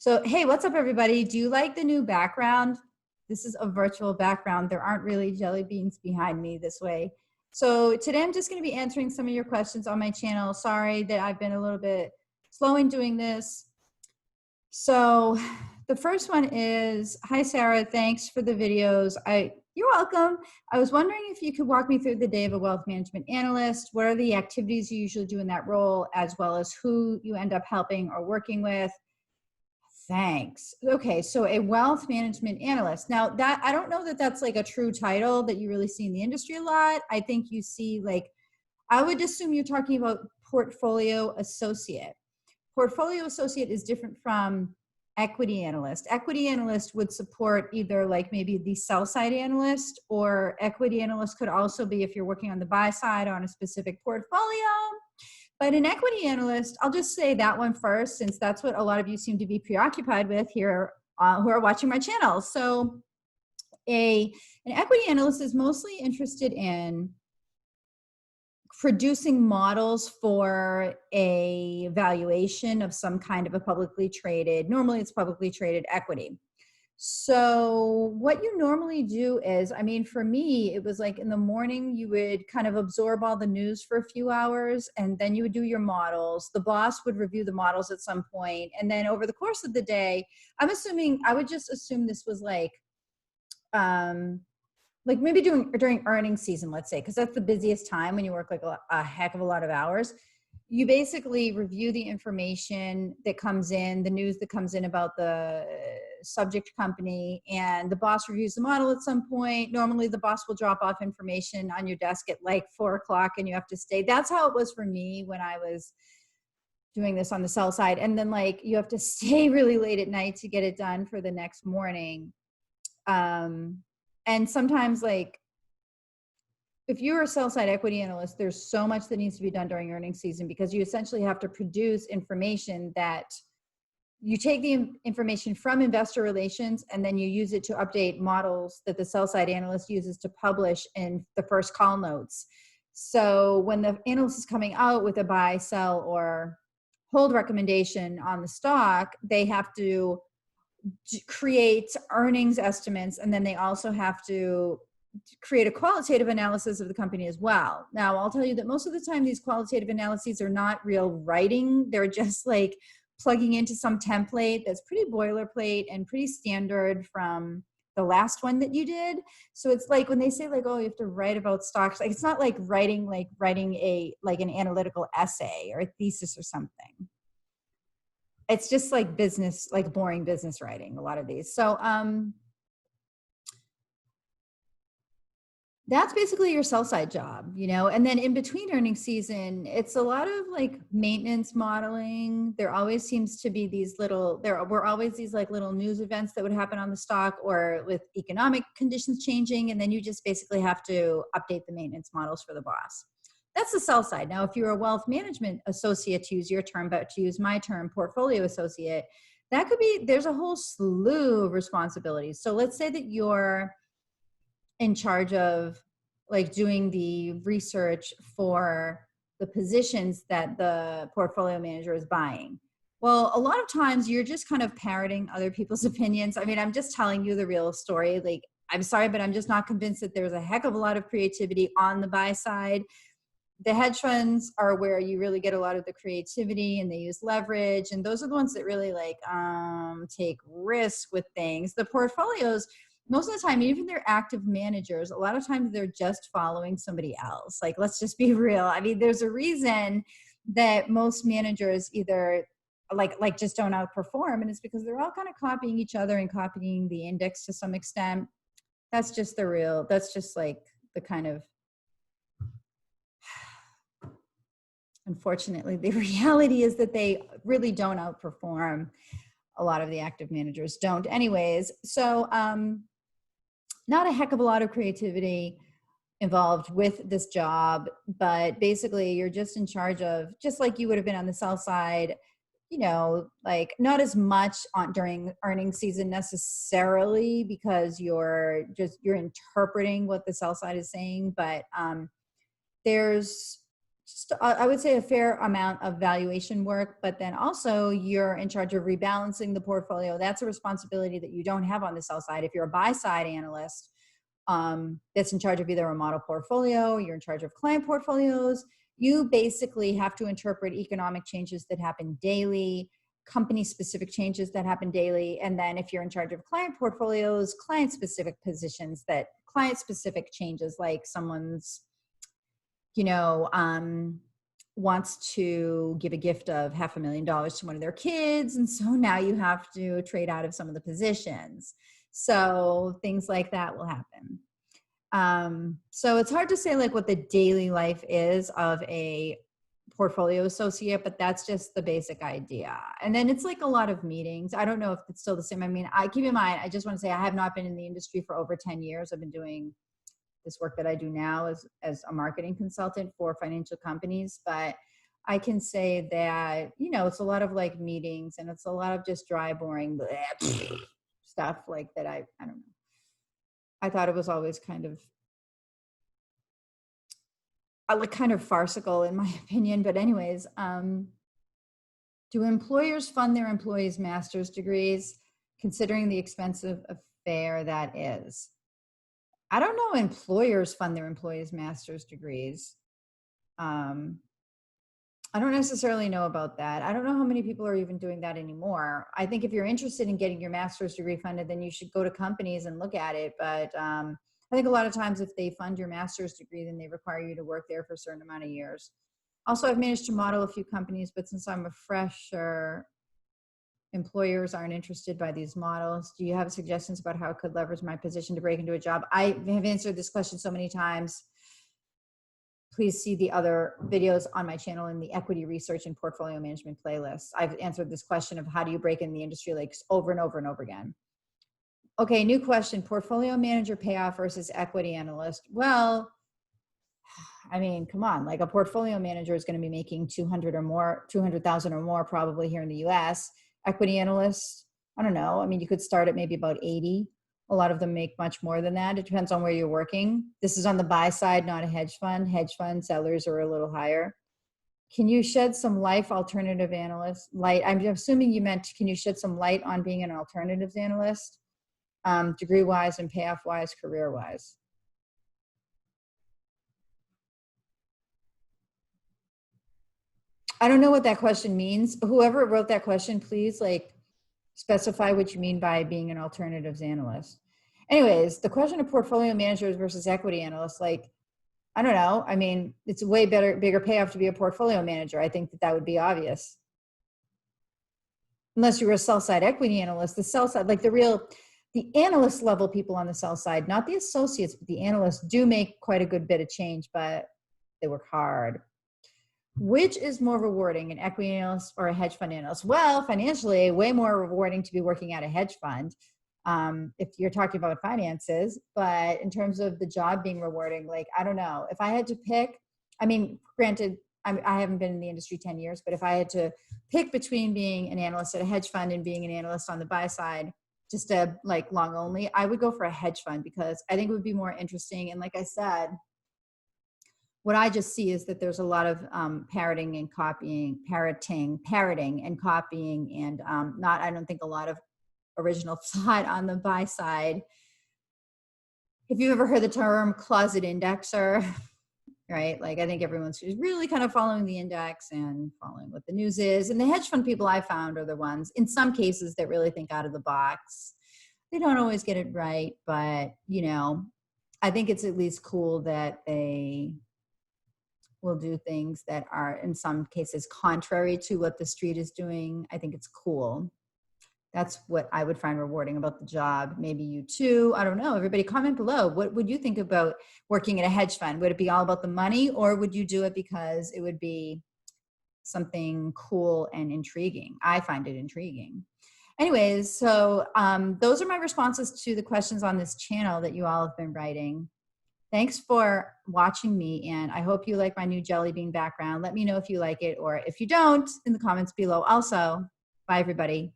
So, hey, what's up, everybody? Do you like the new background? This is a virtual background. There aren't really jelly beans behind me this way. So today I'm just going to be answering some of your questions on my channel. Sorry that I've been a little bit slow in doing this. So the first one is, hi, Sarah, thanks for the videos. You're welcome. I was wondering if you could walk me through the day of a wealth management analyst. What are the activities you usually do in that role, as well as who you end up helping or working with? Thanks. Okay, so a wealth management analyst. Now that I don't know that that's like a true title that you really see in the industry a lot. I think you see I would assume you're talking about portfolio associate. Portfolio associate is different from equity analyst. Equity analyst would support either like maybe the sell side analyst, or equity analyst could also be if you're working on the buy side on a specific portfolio. But an equity analyst, I'll just say that one first, since that's what a lot of you seem to be preoccupied with here who are watching my channel. So an equity analyst is mostly interested in producing models for a valuation of some kind of a publicly traded, normally it's publicly traded equity. So what you normally do is, I mean, for me, it was like in the morning, you would kind of absorb all the news for a few hours, and then you would do your models. The boss would review the models at some point. And then over the course of the day, I would just assume this was like maybe during earnings season, let's say, because that's the busiest time when you work like a heck of a lot of hours. You basically review the information that comes in, the news that comes in about the subject company, and the boss reviews the model at some point. Normally the boss will drop off information on your desk at like 4 o'clock and you have to stay. That's how it was for me when I was doing this on the sell side. And then like you have to stay really late at night to get it done for the next morning. And sometimes like, if you're a sell-side equity analyst, there's so much that needs to be done during earnings season, because you essentially have to produce information that you take the information from investor relations and then you use it to update models that the sell-side analyst uses to publish in the first call notes. So when the analyst is coming out with a buy, sell, or hold recommendation on the stock, they have to create earnings estimates, and then they also have to create a qualitative analysis of the company as well. Now, I'll tell you that most of the time, these qualitative analyses are not real writing. They're just like plugging into some template that's pretty boilerplate and pretty standard from the last one that you did. So it's like when they say like, oh, you have to write about stocks, like it's not like writing an analytical essay or a thesis or something. It's just like business, like boring business writing, a lot of these. So, that's basically your sell side job, you know. And then in between earnings season, it's a lot of like maintenance modeling. There always seems to be there were always these like little news events that would happen on the stock, or with economic conditions changing. And then you just basically have to update the maintenance models for the boss. That's the sell side. Now, if you're a wealth management associate, to use your term, but to use my term, portfolio associate, that could be, there's a whole slew of responsibilities. So let's say that you're in charge of like doing the research for the positions that the portfolio manager is buying. Well, a lot of times you're just kind of parroting other people's opinions. I mean, I'm just telling you the real story. Like, I'm sorry, but I'm just not convinced that there's a heck of a lot of creativity on the buy side. The hedge funds are where you really get a lot of the creativity, and they use leverage. And those are the ones that really like take risk with things. The portfolios, most of the time, even they're active managers, a lot of times they're just following somebody else. Like, let's just be real. I mean, there's a reason that most managers either like just don't outperform, and it's because they're all kind of copying each other and copying the index to some extent. That's just like the kind of, unfortunately, the reality is that they really don't outperform. A lot of the active managers don't anyways. So, not a heck of a lot of creativity involved with this job, but basically you're just in charge of, just like you would have been on the sell side, you know, like not as much during earnings season necessarily, because you're interpreting what the sell side is saying, but there's just I would say a fair amount of valuation work, but then also you're in charge of rebalancing the portfolio. That's a responsibility that you don't have on the sell side. If you're a buy side analyst, that's in charge of either a model portfolio, you're in charge of client portfolios. You basically have to interpret economic changes that happen daily, company specific changes that happen daily. And then if you're in charge of client portfolios, client specific positions, that client specific changes, like someone's, wants to give a gift of $500,000 to one of their kids. And so now you have to trade out of some of the positions. So things like that will happen. So it's hard to say like what the daily life is of a portfolio associate, but that's just the basic idea. And then it's like a lot of meetings. I don't know if it's still the same. I mean, I keep in mind, I just want to say I have not been in the industry for over 10 years. I've been doing this work that I do now as a marketing consultant for financial companies, but I can say that, it's a lot of like meetings, and it's a lot of just dry, boring stuff like that. I don't know. I thought it was always kind of farcical in my opinion. But anyways, do employers fund their employees' master's degrees, considering the expensive affair that is? I don't know employers fund their employees' master's degrees. I don't necessarily know about that. I don't know how many people are even doing that anymore. I think if you're interested in getting your master's degree funded, then you should go to companies and look at it. But I think a lot of times if they fund your master's degree, then they require you to work there for a certain amount of years. Also, I've managed to model a few companies, but since I'm a fresher, employers aren't interested by these models. Do you have suggestions about how I could leverage my position to break into a job? I have answered this question so many times. Please see the other videos on my channel in the equity research and portfolio management playlists. I've answered this question of how do you break in the industry like over and over and over again. Okay, new question, portfolio manager payoff versus equity analyst. Well, I mean, come on, like a portfolio manager is going to be making 200,000 or more probably here in the US. Equity analysts, I don't know. I mean, you could start at maybe about 80. A lot of them make much more than that. It depends on where you're working. This is on the buy side, not a hedge fund. Hedge fund sellers are a little higher. Can you shed some light, alternative analyst? I'm assuming you meant, can you shed some light on being an alternatives analyst, degree-wise and payoff-wise, career-wise? I don't know what that question means. Whoever wrote that question, please specify what you mean by being an alternatives analyst. Anyways, the question of portfolio managers versus equity analysts, I don't know. I mean, it's a way bigger payoff to be a portfolio manager. I think that would be obvious. Unless you were a sell side equity analyst, the sell side, the analyst level people on the sell side, not the associates, but the analysts do make quite a good bit of change, but they work hard. Which is more rewarding, an equity analyst or a hedge fund analyst? Well, financially, way more rewarding to be working at a hedge fund if you're talking about finances. But in terms of the job being rewarding, I don't know. If I had to pick, I mean, granted, I haven't been in the industry 10 years, but if I had to pick between being an analyst at a hedge fund and being an analyst on the buy side, just long only, I would go for a hedge fund because I think it would be more interesting. And like I said, what I just see is that there's a lot of parroting and copying, and I don't think a lot of original thought on the buy side. If you've ever heard the term closet indexer, right? I think everyone's really kind of following the index and following what the news is. And the hedge fund people I found are the ones, in some cases, that really think out of the box. They don't always get it right, but, I think it's at least cool that they will do things that are in some cases contrary to what the street is doing. I think it's cool. That's what I would find rewarding about the job. Maybe you too. I don't know. Everybody comment below. What would you think about working at a hedge fund? Would it be all about the money, or would you do it because it would be something cool and intriguing? I find it intriguing. Anyways, so those are my responses to the questions on this channel that you all have been writing. Thanks for watching me, and I hope you like my new jelly bean background. Let me know if you like it, or if you don't, in the comments below also. Bye, everybody.